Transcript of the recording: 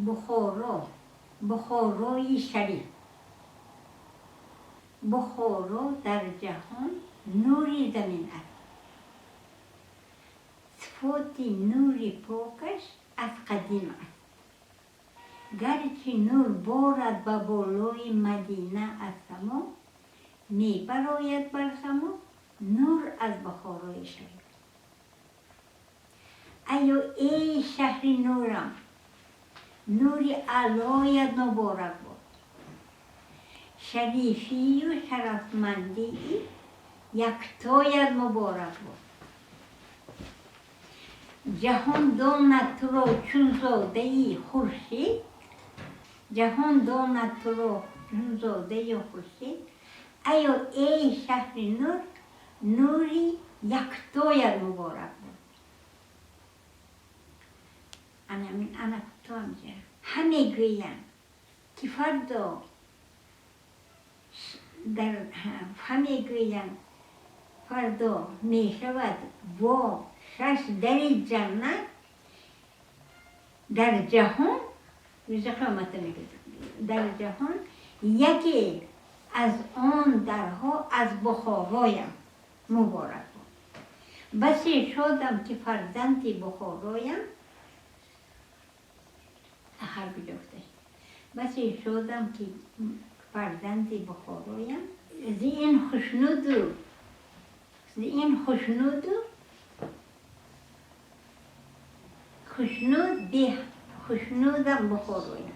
بخارا، بخارای شریف. بخارا در جهان نوری زمین است. صفات نور پاکش از قدیم است. گرچه نور بارد به بالای مدینه از سما، می براید بر سما نور از بخارای شریف. ای شهر نورم، نوری علایت مبارک باد. شریفی و شرفمندی یکتایت مبارک باد. جهان داند تو را چون زاده خورشید، جهان داند تو را چون زاده خورشید. ای شهر نور، نوری یکتایت مبارک باد. انا تو همه گویند که فردا همه گویند فردا می شود با 6 در جنت در جهان، در جهان یکی از آن درها از بخارایم مبارک باد. بسی شدم که فرزند بخارایم، هر بجفته بسی شدم که فرزند بخارایم. زین خشنود به خشنودم بخارایم.